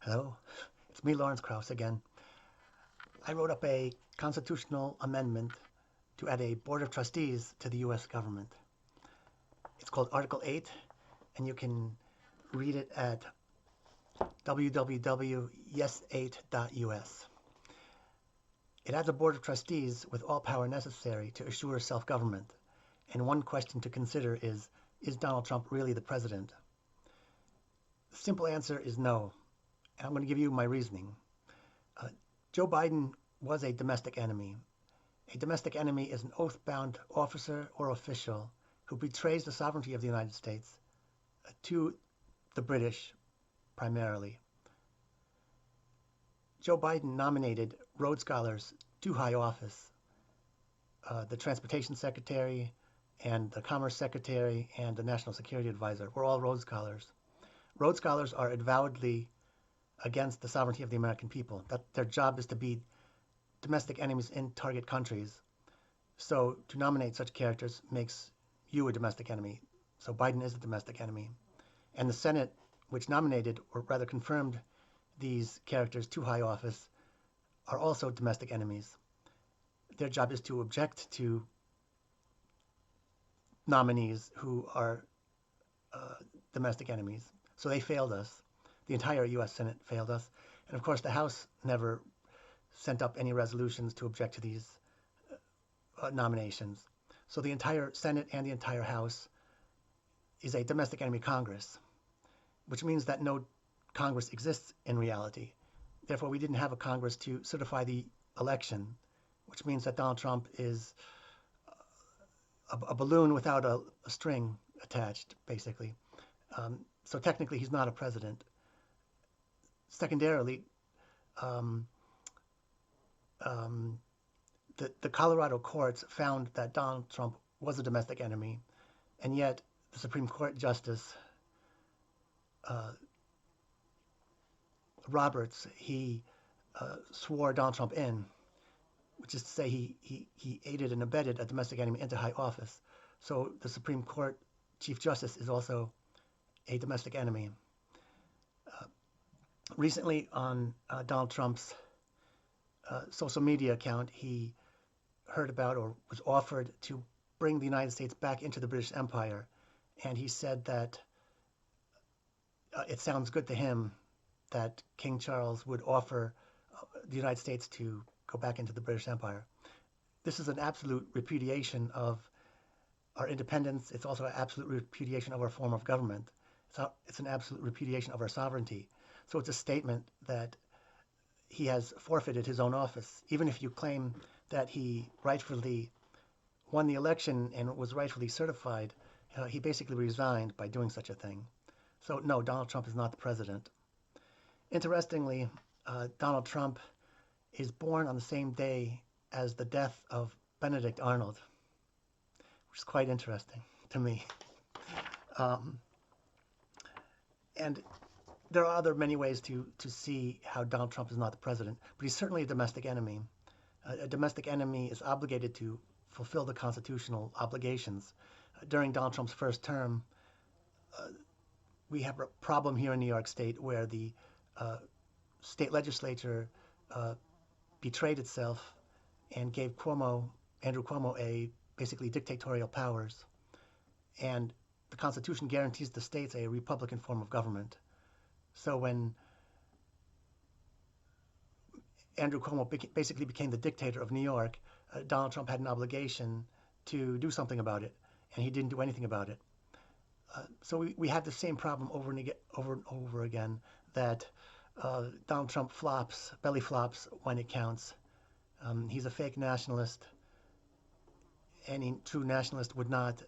Hello, it's me, Lawrence Krauss, again. I wrote up a constitutional amendment to add a board of trustees to the U.S. government. It's called Article 8, and you can read it at www.yes8.us. It adds a board of trustees with all power necessary to assure self-government. And one question to consider is Donald Trump really the president? The simple answer is no, and I'm going to give you my reasoning. Uh, Joe Biden was a domestic enemy. A domestic enemy is an oath-bound officer or official who betrays the sovereignty of the United States to the British primarily. Joe Biden nominated Rhodes Scholars to high office. The Transportation Secretary and the Commerce Secretary and the National Security Advisor were all Rhodes Scholars. Rhodes Scholars are avowedly against the sovereignty of the American people. That their job is to be domestic enemies in target countries. So to nominate such characters makes you a domestic enemy. So Biden is a domestic enemy. And the Senate, which nominated, or rather confirmed, these characters to high office, are also domestic enemies. Their job is to object to nominees who are domestic enemies. So they failed us. The entire U.S. Senate failed us. And of course, the House never sent up any resolutions to object to these nominations. So the entire Senate and the entire House is a domestic enemy Congress, which means that no Congress exists in reality. Therefore, we didn't have a Congress to certify the election, which means that Donald Trump is a balloon without a string attached, basically. So technically, he's not a president. Secondarily, um, um, the Colorado courts found that Donald Trump was a domestic enemy, and yet the Supreme Court Justice uh, Roberts, he swore Donald Trump in, which is to say he aided and abetted a domestic enemy into high office. So the Supreme Court Chief Justice is also a domestic enemy. Uh, Recently on Donald Trump's social media account, he heard about or was offered to bring the United States back into the British Empire. And he said that it sounds good to him that King Charles would offer the United States to go back into the British Empire. This is an absolute repudiation of our independence. It's also an absolute repudiation of our form of government. It's an absolute repudiation of our sovereignty. So it's a statement that he has forfeited his own office. Even if you claim that he rightfully won the election and was rightfully certified, he basically resigned by doing such a thing. So no, Donald Trump is not the president. Interestingly, Donald Trump is born on the same day as the death of Benedict Arnold, which is quite interesting to me. Um, and there are other many ways to see how Donald Trump is not the president, but he's certainly a domestic enemy. A domestic enemy is obligated to fulfill the constitutional obligations. During Donald Trump's first term, we have a problem here in New York State where the uh, state legislature uh, betrayed itself and gave Andrew Cuomo, basically dictatorial powers. And the Constitution guarantees the states a Republican form of government. So when Andrew Cuomo basically became the dictator of New York, Donald Trump had an obligation to do something about it, and he didn't do anything about it. So we have the same problem over and over again, that Donald Trump belly flops when it counts. He's a fake nationalist. Any true nationalist would not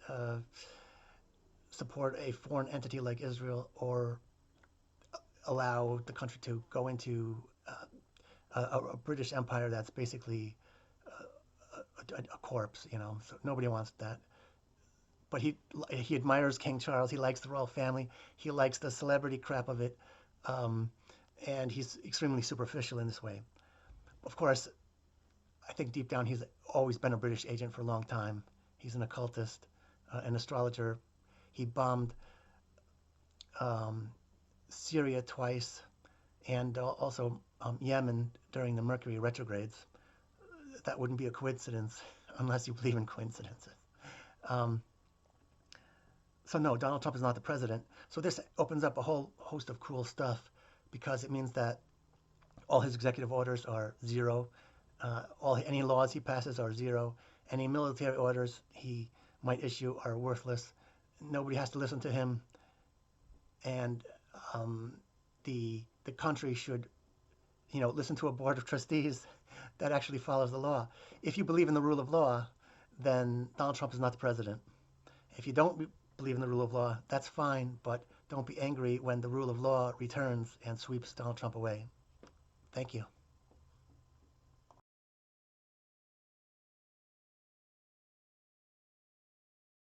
support a foreign entity like Israel or allow the country to go into a British Empire that's basically a corpse, you know. So nobody wants that. But he admires King Charles. He likes the royal family. He likes the celebrity crap of it, um, and he's extremely superficial in this way. Of course, I think deep down he's always been a British agent for a long time. He's an occultist, an astrologer. He bombed um, Syria twice and also Yemen during the Mercury retrogrades. That wouldn't be a coincidence unless you believe in coincidences. Um, so no, Donald Trump is not the president. So this opens up a whole host of cool stuff because it means that all his executive orders are zero. Any laws he passes are zero. Any military orders he might issue are worthless. Nobody has to listen to him, and the country should, listen to a board of trustees that actually follows the law. If you believe in the rule of law, then Donald Trump is not the president. If you don't believe in the rule of law, that's fine, but don't be angry when the rule of law returns and sweeps Donald Trump away. Thank you.